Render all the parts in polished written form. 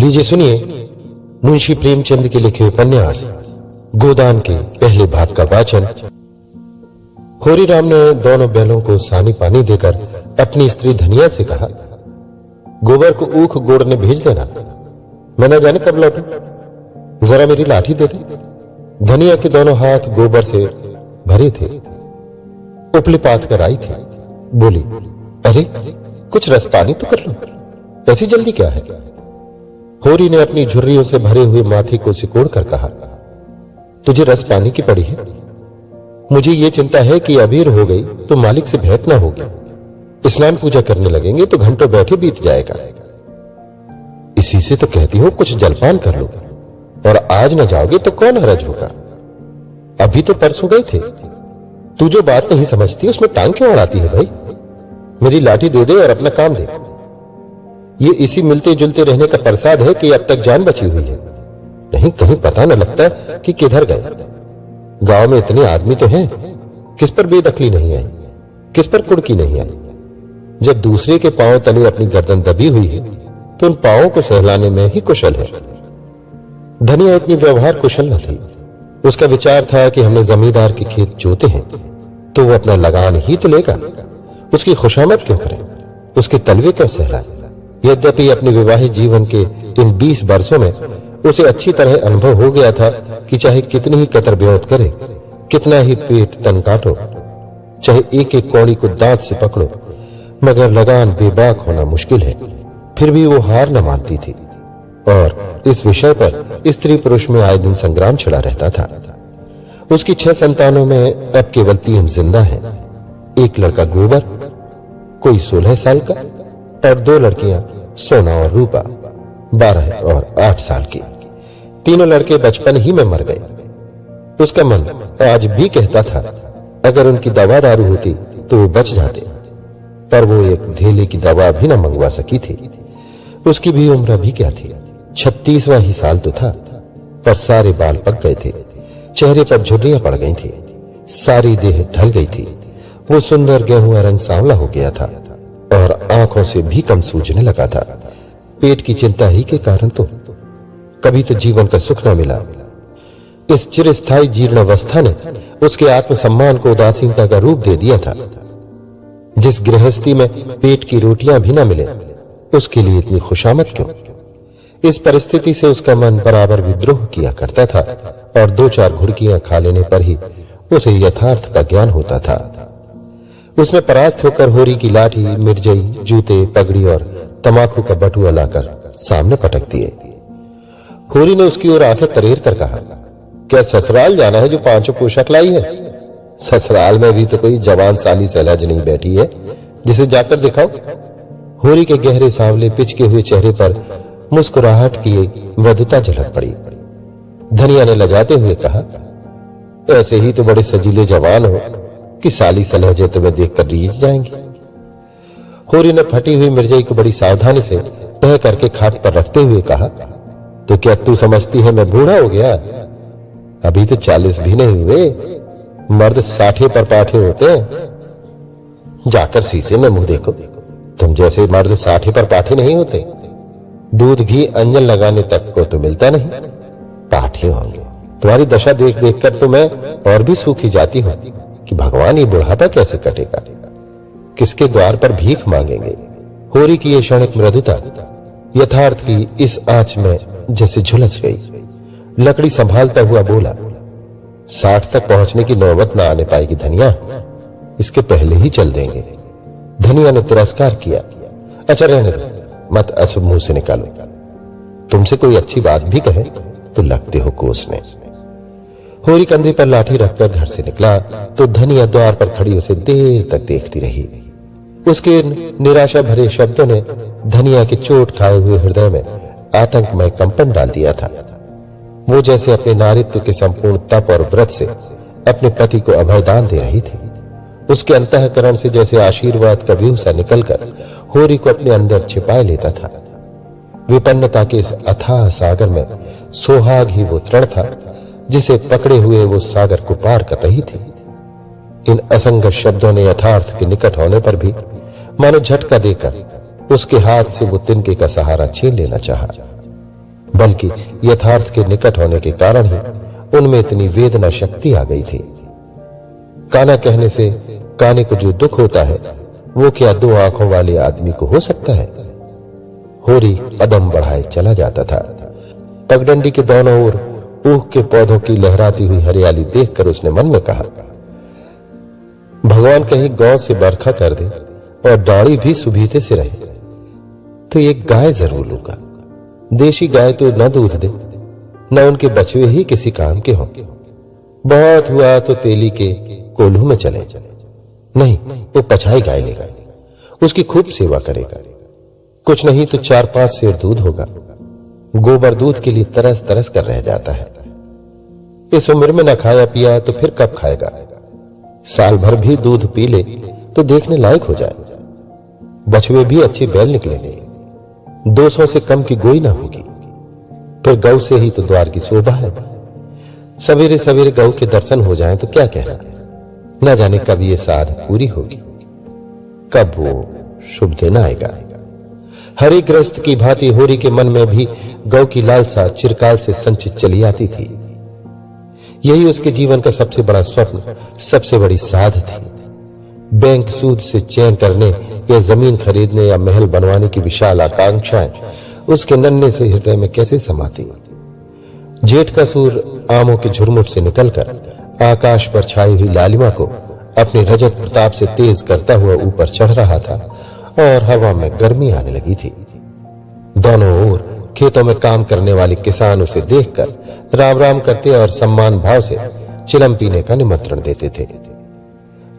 लीजिए सुनिए मुंशी प्रेमचंद के लिखे उपन्यास गोदान के पहले भाग का वाचन। होरीराम ने दोनों बैलों को सानी पानी देकर अपनी स्त्री धनिया से कहा, गोबर को ऊख गोड़ने भेज देना, मैं न जाने कब लौटूं, जरा मेरी लाठी दे दे। धनिया के दोनों हाथ गोबर से भरे थे, उपले पात कर आई थी। बोली, अरे कुछ रस पानी तो कर लो, ऐसी जल्दी क्या है? होरी ने अपनी झुर्रियों से भरे हुए माथे को सिकोड़ कर कहा, तुझे रस पानी की पड़ी है? मुझे ये चिंता है कि अबीर हो गई तो मालिक से भेंट ना होगी, स्नान पूजा करने लगेंगे तो घंटों बैठे बीत जाएगा। इसी से तो कहती हूं कुछ जलपान कर लो, और आज न जाओगे तो कौन हरज होगा? अभी तो परसों गए थे। तू जो बात नहीं समझती उसमें टांग क्यों अड़ाती है भाई? मेरी लाठी दे दे और अपना काम दे। ये इसी मिलते जुलते रहने का प्रसाद है कि अब तक जान बची हुई है, नहीं कहीं पता न लगता कि किधर गए। गांव में इतने आदमी तो हैं, किस पर बेदखली नहीं आई, किस पर कुड़की नहीं आई। जब दूसरे के पांव तले अपनी गर्दन दबी हुई है तो उन पांवों को सहलाने में ही कुशल है। धनिया इतनी व्यवहार कुशल न थी। उसका विचार था कि हमने जमींदार के खेत जोते हैं तो वो अपना लगान ही तो लेगा, उसकी खुशामद क्यों करें, उसके तलवे क्यों सहलाएं? यद्यपि अपने विवाहित जीवन के इन 20 वर्षों में उसे अच्छी तरह अनुभव हो गया था कि चाहे कितनी ही कतर ब्योत करे, कितना ही पेट तन काटो, चाहे एक एक कौड़ी को दांत से पकड़ो, मगर लगान बेबाक होना मुश्किल है, फिर भी वो हार न मानती थी। और इस विषय पर स्त्री पुरुष में आए दिन संग्राम छिड़ा रहता था। उसकी 6 संतानों में अब केवल 3 जिंदा हैं। एक लड़का गोबर, कोई 16 साल का, और 2 लड़कियां सोना और रूपा, 12 और 8 साल की। तीनों लड़के बचपन ही में मर गए। उसका मन आज भी कहता था अगर उनकी दवा दारू होती तो वो बच जाते, पर वो एक धेले की दवा भी न मंगवा सकी थी। उसकी भी उम्र भी क्या थी, 36वां ही साल तो था, पर सारे बाल पक गए थे, चेहरे पर झुर्रियां पड़ गई थी, सारी देह ढल गई थी। वो सुंदर गेहूं रंग सांवला हो गया था और आंखों से भी कम सूझने लगा था। पेट की चिंता ही के कारण तो कभी तो जीवन का सुख न मिला। इस चिरस्थायी जीर्ण अवस्था ने उसके आत्मसम्मान को उदासीनता का रूप दे दिया था। जिस गृहस्थी में पेट की रोटियां भी न मिले उसके लिए इतनी खुशामद क्यों? इस परिस्थिति से उसका मन बराबर विद्रोह किया करता था और 2-4 घुड़कियां खा लेने पर ही उसे यथार्थ का ज्ञान होता था। उसने परास्त होकर होरी की लाठी, मिर्जई, जूते, पगड़ी और तमाकू का बटुआ लाकर सामने पटक दिए। होरी ने उसकी ओर आंखें तरेर कर कहा, क्या ससुराल जाना है जो 5 पोशाक लाई है? ससुराल में भी तो कोई जवान साली सहलाज नहीं बैठी है जिसे जाकर दिखाओ। होरी के गहरे सांवले पिचके हुए चेहरे पर मुस्कुराहट की मृदुता झलक पड़ी। धनिया ने लजाते हुए कहा, ऐसे ही तो बड़े सजीले जवान हो कि साली सलहजे तुम्हें देखकर रीझ जाएंगे। होरी ने फटी हुई मिर्जई को बड़ी सावधानी से तह करके खाट पर रखते हुए कहा, तो क्या तू समझती है मैं बूढ़ा हो गया? अभी तो 40 भी नहीं हुए, मर्द 60 पर पाठे होते हैं। जाकर शीशे में मुंह देखो, तुम जैसे मर्द 60 पर पाठे नहीं होते। दूध घी अंजन लगाने तक को तो मिलता नहीं, पाठे होंगे। तुम्हारी दशा देख देख कर तो मैं और भी सूखी जाती हूं कि भगवान ये बुढ़ापा कैसे कटेगा, किसके द्वार पर भीख मांगेंगे। होरी की ये क्षणिक मृदुता यथार्थ की इस आंच में जैसे झुलस गई। लकड़ी संभालता हुआ बोला, 60 तक पहुंचने की नौबत ना आने पाएगी धनिया, इसके पहले ही चल देंगे। धनिया ने तिरस्कार किया, अच्छा रहने दो, मत अशुभ मुंह से निकालो। तुमसे कोई अच्छी बात भी कहे तो लगते हो कोसने। होरी कंधे पर लाठी रखकर घर से निकला तो धनिया द्वार पर खड़ी उसे देर तक देखती रही। उसके निराशा भरे शब्दों ने धनिया के चोट खाए हुए हृदय में आतंकमय कंपन डाल दिया था। वो जैसे अपने नारित्व के संपूर्ण तप और व्रत से अपने पति को अभयदान दे रही थी। उसके अंतःकरण से जैसे आशीर्वाद का व्यूह सा निकलकर होरी को अपने अंदर छिपाए लेता था। विपन्नता के इस अथाह सागर में सोहाग ही वो तृण था जिसे पकड़े हुए वो सागर को पार कर रही थी। इन असंगत शब्दों ने यथार्थ के निकट होने पर भी मानो झटका देकर उसके हाथ से वो तिनके का सहारा छीन लेना चाहा। बल्कि यथार्थ के निकट होने के कारण ही उनमें इतनी वेदना शक्ति आ गई थी। काना कहने से काने को जो दुख होता है वो क्या दो आंखों वाले आदमी को हो सकता है। होरी कदम बढ़ाए चला जाता था। पगडंडी के दोनों ओर ऊख के पौधों की लहराती हुई हरियाली देखकर उसने मन में कहा, भगवान कहीं गांव से बरखा कर दे और डाड़ी भी सुबीते से रहे तो एक गाय जरूर लूंगा। देशी गाय तो न दूध दे न उनके बछुए ही किसी काम के हों। बहुत हुआ तो तेली के कोल्हू में चले। नहीं, वो पछाई गाय लेगा, उसकी खूब सेवा करेगा। कुछ नहीं तो 4-5 सेर दूध होगा। गोबर दूध के लिए तरस तरस कर रह जाता है। इस उम्र में न खाया पिया तो फिर कब खाएगा। साल भर भी दूध पी ले तो देखने लायक हो जाए। बछुए भी अच्छे बैल निकलेंगे। 200 से कम की गोई ना होगी। फिर गौ से ही तो द्वार की शोभा है। सवेरे सवेरे गौ के दर्शन हो जाएं तो क्या कहना। न जाने कब ये साध पूरी होगी, कब वो शुभ दिन आएगा। हरि गृहस्थ की भांति होरी के मन में भी गौ की लालसा चिरकाल से संचित चली आती थी। यही उसके जीवन का सबसे बड़ा स्वप्न, सबसे बड़ी साध थी। बैंक सूद से चैन करने या जमीन खरीदने या महल बनवाने की विशाल आकांक्षाएं उसके नन्हे से हृदय में कैसे समाती। जेठ का सूर आमों के झुरमुट से निकलकर आकाश पर छाई हुई लालिमा को अपने रजत प्रताप से तेज करता हुआ ऊपर चढ़ रहा था और हवा में गर्मी आने लगी थी। दोनों ओर खेतों में काम करने वाले किसान उसे देखकर राम राम करते और सम्मान भाव से चिलम पीने का निमंत्रण देते थे।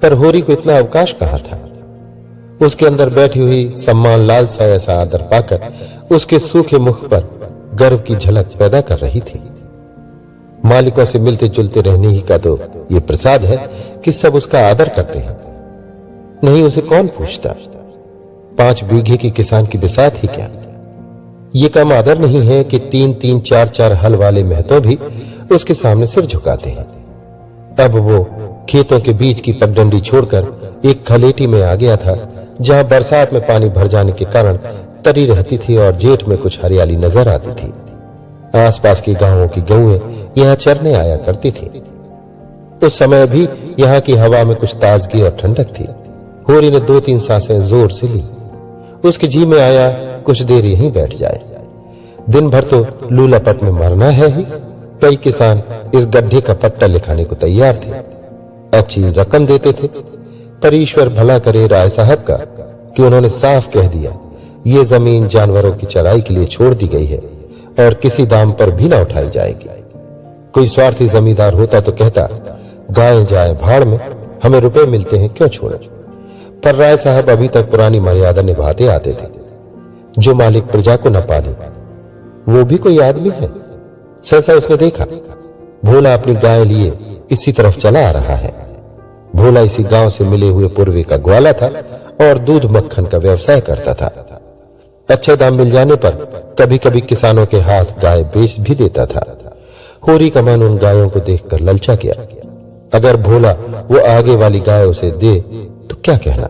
पर होरी को इतना अवकाश कहां था। उसके अंदर बैठी हुई सम्मान लालसा ऐसा आदर पाकर उसके सूखे मुख पर गर्व की झलक पैदा कर रही थी। मालिकों से मिलते जुलते रहने ही का तो ये प्रसाद है कि सब उसका आदर करते हैं। नहीं उसे कौन पूछता। 5 बीघे की किसान की बिसात ही क्या। ये कम आदर नहीं है कि 3-3, 4-4 हल वाले महतो भी उसके सामने सिर झुकाते हैं। अब वो खेतों के बीच की पगडंडी छोड़कर एक खलेटी में आ गया था जहां बरसात में पानी भर जाने के कारण तरी रहती थी और जेठ में कुछ हरियाली नजर आती थी। आसपास के गांवों की गौएं यहां चरने आया करती थी। उस समय भी यहां की हवा में कुछ ताजगी और ठंडक थी। होरी ने 2-3 सांसें जोर से ली। उसके जी में आया कुछ देर यहीं बैठ जाए। दिन भर तो लूलापट में मरना है ही। कई किसान इस गड्ढे का पट्टा लिखाने को तैयार थे, अच्छी रकम देते थे। पर ईश्वर भला करे राय साहब का कि उन्होंने साफ कह दिया ये जमीन जानवरों की चराई के लिए छोड़ दी गई है और किसी दाम पर भी ना उठाई जाएगी। कोई स्वार्थी जमींदार होता तो कहता गाय जाए भाड़ में, हमें रुपए मिलते हैं क्यों छोड़े। पर राय साहब अभी तक पुरानी मर्यादा निभाते आते थे। जो मालिक प्रजा को न पाले वो भी कोई आदमी है। सहसा उसने देखा भोला अपनी गाय लिए इसी तरफ चला आ रहा है। भोला इसी गांव से मिले हुए पूर्वी का ग्वाला था और दूध मक्खन का व्यवसाय करता था। अच्छे दाम मिल जाने पर कभी कभी किसानों के हाथ गाय बेच भी देता था। होरी का मन उन गायों को देखकर ललचा गया। अगर भोला वो आगे वाली गाय उसे दे तो क्या कहना।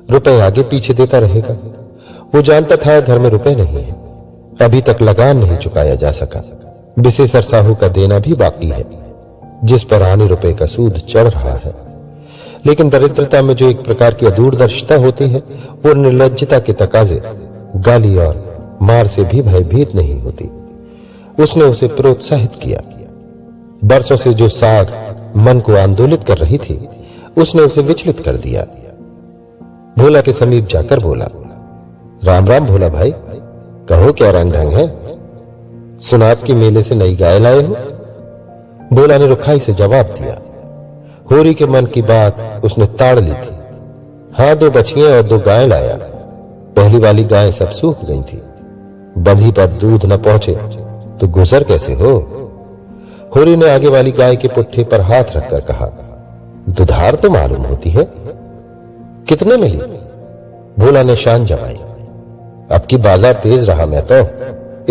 रुपए आगे पीछे देता रहेगा। वो जानता था घर में रुपए नहीं है। अभी तक लगान नहीं चुकाया जा सका। विशेषर साहू का देना भी बाकी है जिस पर आने रुपए का सूद चढ़ रहा है। लेकिन दरिद्रता में जो एक प्रकार की अदूरदर्शिता होती है वो निर्लज्जता के तकाजे गाली और मार से भी भयभीत नहीं होती। उसने उसे प्रोत्साहित किया। बरसों से जो साग मन को आंदोलित कर रही थी उसने उसे विचलित कर दिया। भोला के समीप जाकर बोला, राम राम भोला भाई, कहो क्या रंग ढंग है। सुनाप के मेले से नई गाय लाए हो। भोला ने रुखाई से जवाब दिया। होरी के मन की बात उसने ताड़ ली थी। हाँ 2 बछियां और 2 गायें लाया। पहली वाली गाय सब सूख गई थी। बंधी पर दूध न पहुंचे तो गुजर कैसे हो। होरी ने आगे वाली गाय के पुट्ठे पर हाथ रखकर कहा, दुधार तो मालूम होती है, कितने मिली। भोला ने शान जमाई। अब की बाजार तेज रहा मैं तो,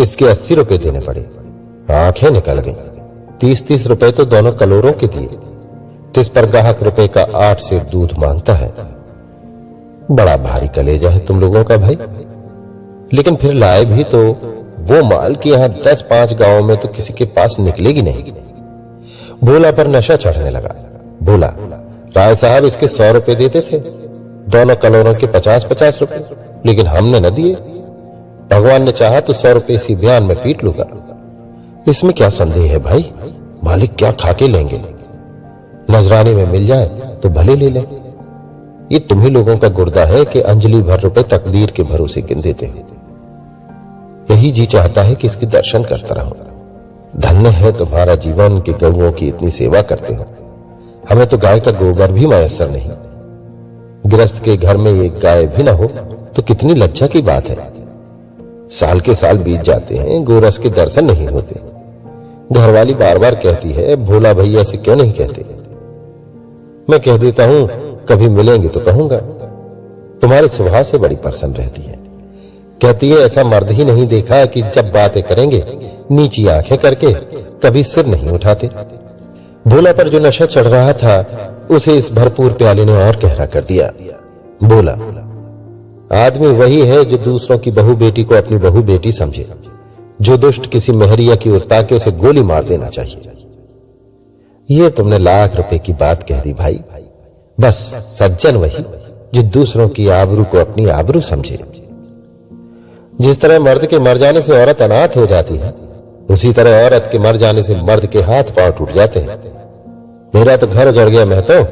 इसके 80 रुपए देने पड़े। आंखें निकल गई। 30-30 रुपए तो दोनों कलोरों के दिए। तिस पर गाहक रुपए का 8 सेर दूध मांगता है। बड़ा भारी कलेजा है तुम लोगों का भाई। लेकिन फिर लाए भी तो वो माल कि यहां 10-5 गांवों में तो किसी के पास निकलेगी नहीं। भोला पर नशा चढ़ने लगा। बोला, राय साहब इसके 100 रुपए देते थे, दोनों कलोरों के 50-50 रुपए, लेकिन हमने न दिए। भगवान ने चाहा तो 100 रुपए इसी बयान में पीट लूंगा। इसमें क्या संदेह है भाई, मालिक क्या खाके लेंगे, नजराने में मिल जाए तो भले ले लें। ये तुम्ही लोगों का गुर्दा है कि अंजलि भर रुपए तकदीर के भरोसे गिन देते हैं। यही जी चाहता है कि इसके दर्शन करता रहूं। धन्य है तुम्हारा जीवन के गौओं की इतनी सेवा करते हो। हमें तो गाय का गोबर भी मयसर नहीं। गृहस्थ के घर में एक गाय भी ना हो तो कितनी लज्जा की बात है। साल के साल बीत जाते हैं, गोरस के दर्शन नहीं होते। घरवाली बार बार कहती है, भोला भैया से क्यों नहीं कहते। मैं कह देता हूं, कभी मिलेंगे तो कहूंगा। तुम्हारे स्वभाव से बड़ी प्रसन्न रहती है। कहती है, ऐसा मर्द ही नहीं देखा कि जब बातें करेंगे नीची आंखें करके कभी सिर नहीं उठाते। भोला पर जो नशा चढ़ रहा था उसे इस भरपूर प्याले ने और गहरा कर दिया। बोला, आदमी वही है जो दूसरों की बहू बेटी को अपनी बहू बेटी समझे। जो दुष्ट किसी मेहरिया की ओर ताके उसे गोली मार देना चाहिए। ये तुमने लाख रुपए की बात कह दी भाई। बस सज्जन वही जो दूसरों की आबरू को अपनी आबरू समझे। जिस तरह मर्द के मर जाने से औरत अनाथ हो जाती है, उसी तरह औरत के मर जाने से मर्द के हाथ पांव टूट जाते हैं। मेरा तो घर उजड़ गया, मैं तो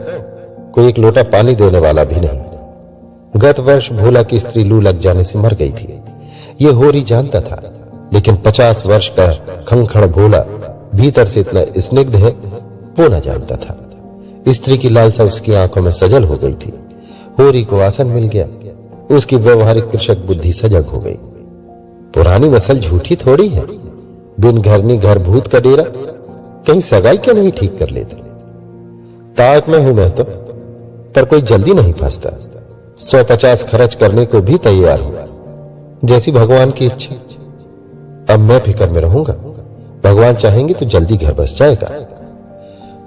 कोई एक लोटा पानी देने वाला भी नहीं। गत वर्ष भोला की स्त्री लू लग जाने से मर गई थी। ये होरी जानता था, लेकिन 50 वर्ष का खंखड़ भोला भीतर से इतना स्निग्ध है वो न जानता था। स्त्री की लालसा उसकी आंखों में सजल हो गई थी। होरी को आसन मिल गया। उसकी व्यवहारिक कृषक बुद्धि सजग हो गई। पुरानी मसल झूठी थोड़ी है। बिन घरनी घर भूत का डेरा, कहीं सगाई क्यों नहीं ठीक कर लेते। ताक में हूं मैं तो, पर कोई जल्दी नहीं फंसता। 150 खर्च करने को भी तैयार हुआ, जैसी भगवान की इच्छा। अब मैं फिक्र में रहूंगा। भगवान चाहेंगे तो जल्दी घर बस जाएगा।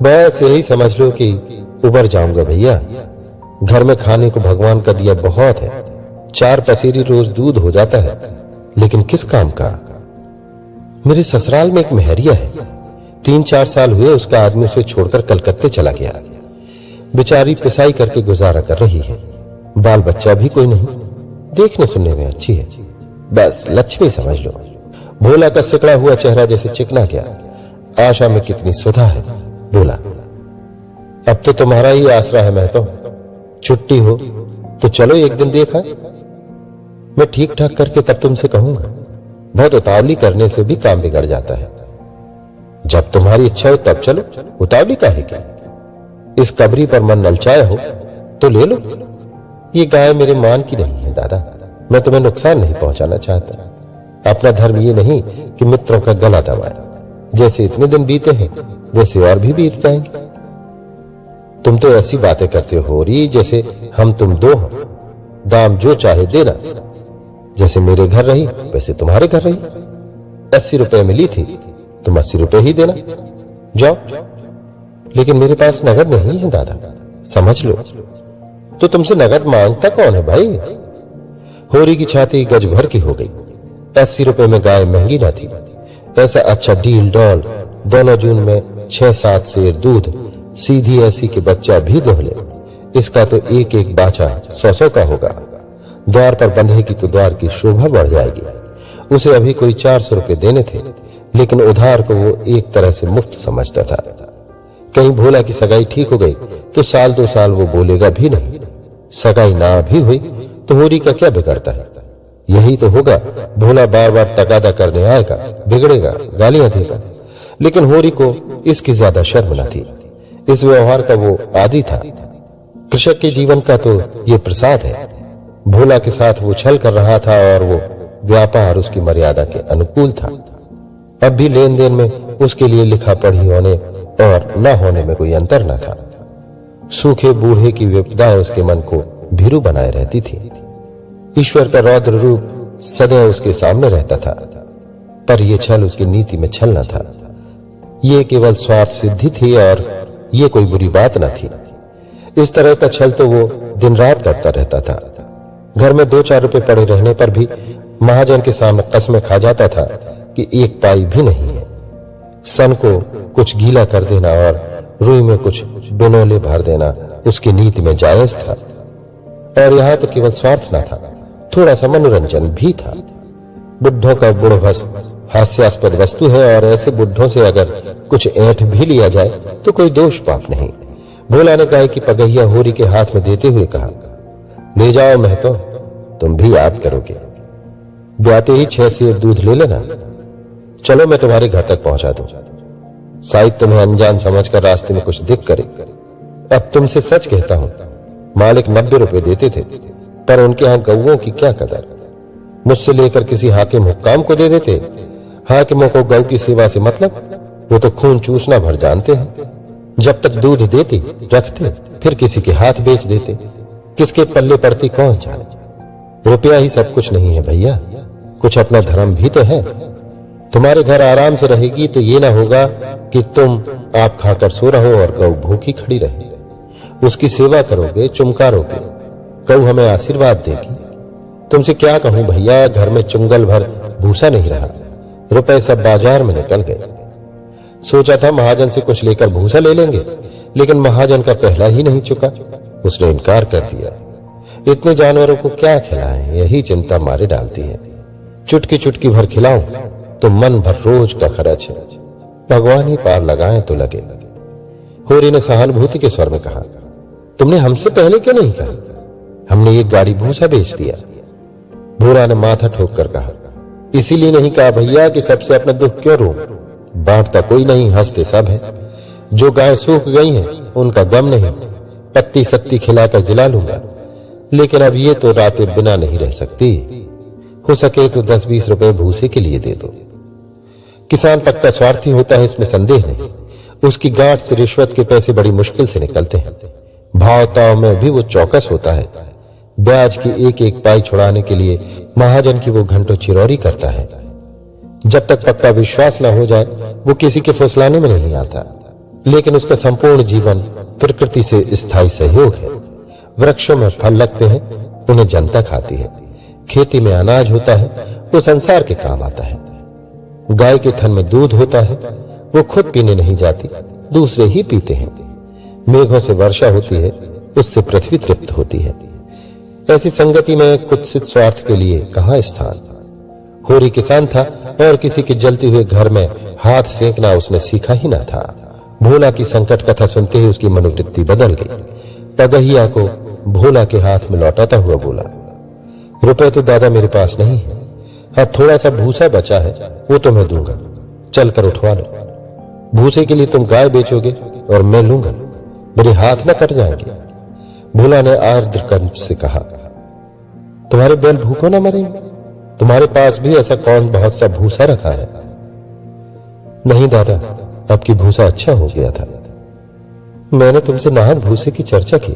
बस यही समझ लो कि उबर जाऊंगा भैया। घर में खाने को भगवान का दिया बहुत है। 4 पसेरी रोज दूध हो जाता है, लेकिन किस काम का। मेरे ससुराल में एक मेहरिया है। 3-4 साल हुए उसका आदमी उसे छोड़कर कलकत्ते चला गया। बेचारी पिसाई करके गुजारा कर रही है। बाल बच्चा भी कोई नहीं। देखने सुनने में अच्छी है, बस लक्ष्मी समझ लो। भोला का सिकड़ा हुआ चेहरा जैसे चिकना गया। आशा में कितनी सुधा है। बोला, अब तो तुम्हारा ही आसरा है। मैं तो छुट्टी हो तो चलो एक दिन देखा। मैं ठीक ठाक करके तब तुमसे कहूंगा। बहुत उतावली करने से भी काम बिगड़ जाता है। जब तुम्हारी इच्छा हो तब चलो, उतावली काहे की। इस कबरी पर मन ललचाए हो तो ले लो। ये गाय मेरे मान की नहीं है दादा। मैं तुम्हें नुकसान नहीं पहुंचाना चाहता। अपना धर्म ये नहीं कि मित्रों का गला दबाए। जैसे इतने दिन बीते हैं वैसे और भी बीत जाएंगे। तुम तो ऐसी बातें करते हो रही जैसे हम तुम दो हो। दाम जो चाहे देना। जैसे मेरे घर रही वैसे तुम्हारे घर रही। 80 रुपए मिली थी, तुम 80 रुपए ही देना। जाओ। लेकिन मेरे पास नगद नहीं है दादा, समझ लो। तो तुमसे नगद मांगता कौन है भाई। होरी की छाती गज भर की हो गई। 80 रुपए में गाय महंगी ना थी। ऐसा अच्छा डील डॉल, दोनों जून में 6-7 सेर दूध, सीधी ऐसी के बच्चा भी दोहले। इसका तो एक एक बाछा 100-100 का होगा। द्वार पर बंधेगी तो द्वार की शोभा बढ़ जाएगी। उसे अभी कोई 400 रुपए देने थे, लेकिन उधार को वो एक तरह से मुफ्त समझता था। कहीं भोला की सगाई ठीक हो गई तो 1-2 साल वो बोलेगा भी नहीं। सगाई ना भी हुई तो होरी का क्या बिगड़ता है। यही तो होगा, भोला बार बार तगादा करने आएगा, बिगड़ेगा, गालियां देगा। लेकिन होरी को इसकी ज्यादा शर्म न थी। इस व्यवहार का वो आदी था। कृषक के जीवन का तो ये प्रसाद है। भोला के साथ वो छल कर रहा था और वो व्यापार उसकी मर्यादा के अनुकूल था। अब भी लेन देन में उसके लिए लिखा पढ़ी होने और न होने में कोई अंतर न था। सूखे बूढ़े की विपदाएं उसके मन को भीरू बनाए रहती थी। ईश्वर का रौद्र रूप सदैव उसके सामने रहता था, पर यह छल उसकी नीति में छल न था। ये केवल स्वार्थ सिद्धि थी और ये कोई बुरी बात न थी। इस तरह का छल तो वो दिन रात करता रहता था। घर में 2-4 रुपए पड़े रहने पर भी महाजन के सामने कस्में खा जाता था कि एक पाई भी नहीं है। सन को कुछ गीला कर देना और रुई में कुछ बिनोले भर देना उसकी नीति में जायज था। और यहां तो केवल स्वार्थ न था, थोड़ा सा मनोरंजन भी था। बुढ़ों का बुढ़भस हास्यास्पद वस्तु है और ऐसे बुढ़ों से अगर कुछ ऐंठ भी लिया जाए तो कोई दोष पाप नहीं। भोला ने गाय की पगहिया होरी के हाथ में देते हुए कहा, ले जाओ महतो, तुम भी याद करोगे। ब्याते ही 6 सेर दूध ले लेना। चलो मैं तुम्हारे घर तक पहुंचा दूं। शायद तुम्हें अनजान समझकर रास्ते में कुछ दिख करे। अब तुमसे सच कहता हूं, मालिक 90 रुपए देते थे, पर उनके यहां गौओं की क्या कदर। मुझसे लेकर किसी हाकिम हुक्काम को दे देते। हाकिमों को गौ की सेवा से मतलब, वो तो खून चूसना भर जानते हैं। जब तक दूध देते रखते, फिर किसी के हाथ बेच देते। किसके पल्ले पड़ती कौन जाने। रुपया ही सब कुछ नहीं है भैया, कुछ अपना धर्म भी तो है। तुम्हारे घर आराम से रहेगी तो ये ना होगा कि तुम आप खाकर सो रहो और गौ भूखी खड़ी रहे। उसकी सेवा करोगे, चुमकारोगे, गौ हमें आशीर्वाद देगी। तुमसे क्या कहूं भैया, घर में चुंगल भर भूसा नहीं रहा। रुपए सब बाजार में निकल गए। सोचा था महाजन से कुछ लेकर भूसा ले लेंगे, लेकिन महाजन का पहला ही नहीं चुका। उसने इनकार कर दिया। इतने जानवरों को क्या खिलाएं, यही चिंता मारे डालती है। चुटकी चुटकी भर खिलाऊं तो मन भर रोज का खर्च है। भगवान ही पार लगाए तो लगे। होरी ने सहानुभूति के स्वर में कहा, तुमने हमसे पहले क्यों नहीं कहा? हमने एक गाड़ी भूसा बेच दिया। भोला ने माथा ठोक कर कहा, इसीलिए नहीं कहा भैया कि सबसे अपना दुख क्यों रो। बांटता कोई नहीं, हंसते सब है। जो गाय सूख गई हैं उनका गम नहीं, पत्ती सत्ती खिलाकर जिला लूंगा। लेकिन अब ये तो रातें बिना नहीं रह सकती। हो सके तो 10-20 रुपए भूसे के लिए दे दो। किसान पक्का स्वार्थी होता है, इसमें संदेह नहीं। उसकी गांठ से रिश्वत के पैसे बड़ी मुश्किल से निकलते हैं। भाव ताव में भी वो चौकस होता है। ब्याज की एक एक पाई छुड़ाने के लिए महाजन की वो घंटों चिरौरी करता है। जब तक पक्का विश्वास न हो जाए वो किसी के फुसलाने में नहीं आता। लेकिन उसका संपूर्ण जीवन प्रकृति से स्थायी सहयोग है। वृक्षों में फल लगते हैं, उन्हें जनता खाती है। खेती में अनाज होता है, वो संसार के काम आता है। गाय के थन में दूध होता है, वो खुद पीने नहीं जाती, दूसरे ही पीते हैं। मेघों से वर्षा होती है, उससे पृथ्वी तृप्त होती है। ऐसी संगति में कुत्सित स्वार्थ के लिए कहां स्थान। होरी किसान था और किसी के जलते हुए घर में हाथ सेंकना उसने सीखा ही ना था। भोला की संकट कथा सुनते ही उसकी मनोवृत्ति बदल गई। पगहिया को भोला के हाथ में लौटाता हुआ बोला, रुपए तो दादा मेरे पास नहीं है। हाँ, थोड़ा सा भूसा बचा है, वो तो मैं दूंगा। चलकर उठवा लो। भूसे के लिए तुम गाय बेचोगे और मैं लूंगा, मेरे हाथ न कट जाएंगे। भोला ने आर्द्र कंठ से कहा, तुम्हारे बैल भूखों न मरेंगे? तुम्हारे पास भी ऐसा कौन बहुत सा भूसा रखा है? नहीं दादा, अब की भूसा अच्छा हो गया था। मैंने तुमसे नाहक भूसे की चर्चा की।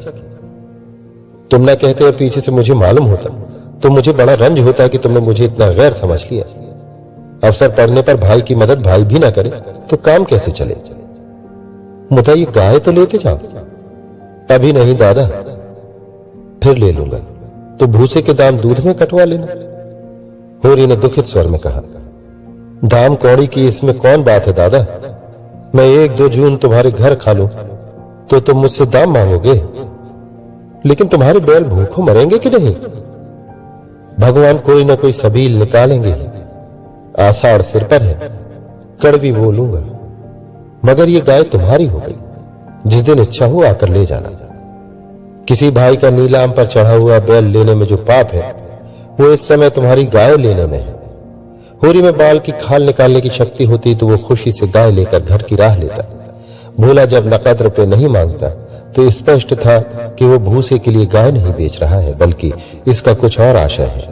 तुम ना कहते और पीछे से मुझे मालूम होता तो मुझे बड़ा रंज होता कि तुमने मुझे इतना गैर समझ लिया। अवसर पड़ने पर भाई की मदद भाई भी ना करे तो काम कैसे चले? मुझे ये गाय तो लेते जाओ। अभी नहीं दादा, फिर ले लूंगा। तो भूसे के दाम दूध में कटवा लेना। होरी ने दुखित स्वर में कहा, दाम कौड़ी की इसमें कौन बात है दादा? मैं 1-2 जून तुम्हारे घर खा लूं तो तुम मुझसे दाम मांगोगे? लेकिन तुम्हारे बैल भूखों मरेंगे कि नहीं? भगवान कोई ना कोई सबील निकालेंगे ही। आषाढ़ सिर पर है, कड़वी बोलूंगा। मगर ये गाय तुम्हारी हो गई। जिस दिन इच्छा हो आकर ले जाना। किसी भाई का नीलाम पर चढ़ा हुआ बैल लेने में जो पाप है वो इस समय तुम्हारी गाय लेने में है। होरी में बाल की खाल निकालने की शक्ति होती तो वो खुशी से गाय लेकर घर की राह लेता। भोला जब नकद रुपए नहीं मांगता तो स्पष्ट था कि वो भूसे के लिए गाय नहीं बेच रहा है, बल्कि इसका कुछ और आशय है।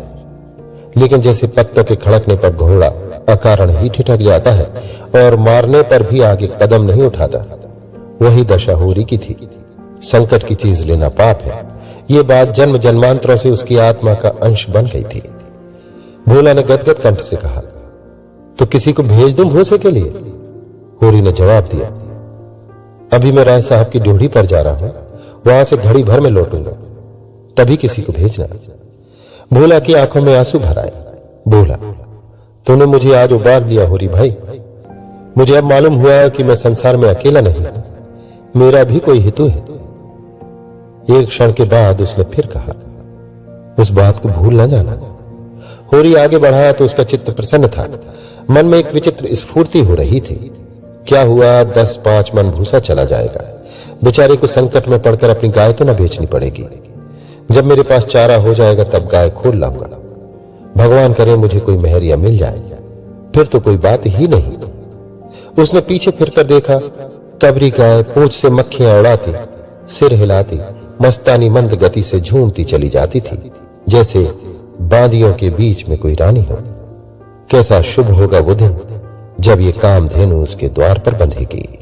लेकिन जैसे पत्तों के खड़कने पर घोड़ा अकारण ही ठिठक जाता है और मारने पर भी आगे कदम नहीं उठाता, वही दशा होरी की थी। संकट की चीज लेना पाप है, ये बात जन्म जन्मांतरों से उसकी आत्मा का अंश बन गई थी। भोला ने गदगद कंठ से कहा, तो किसी को भेज दूं भूसे के लिए? होरी ने जवाब दिया, अभी मैं राय साहब की ड्योढ़ी पर जा रहा हूं, वहां से घड़ी भर में लौटूंगा, तभी किसी को भेजना। भोला की आंखों में आंसू भर आए। बोला, तूने मुझे आज उबार लिया होरी भाई। मुझे अब मालूम हुआ कि मैं संसार में अकेला नहीं, मेरा भी कोई हितु है। एक क्षण के बाद उसने फिर कहा, उस बात को भूल न जाना। होरी आगे बढ़ा तो उसका चित्त प्रसन्न था। मन में एक विचित्र स्फूर्ति हो रही थी। क्या हुआ, 10-5 मन भूसा चला जाएगा। बेचारे को संकट में पड़कर अपनी गाय तो न बेचनी पड़ेगी। जब मेरे पास चारा हो जाएगा तब गाय खोल लाऊंगा। भगवान करे मुझे कोई मेहरिया मिल जाए, फिर तो कोई बात ही नहीं। उसने पीछे फिरकर देखा, कबरी गाय पूंछ से मक्खियां उड़ाती, सिर हिलाती, मस्तानी मंद गति से झूमती चली जाती थी, जैसे बादियों के बीच में कोई रानी हो। कैसा शुभ होगा वो दिन जब ये कामधेनु उसके द्वार पर बंधेगी।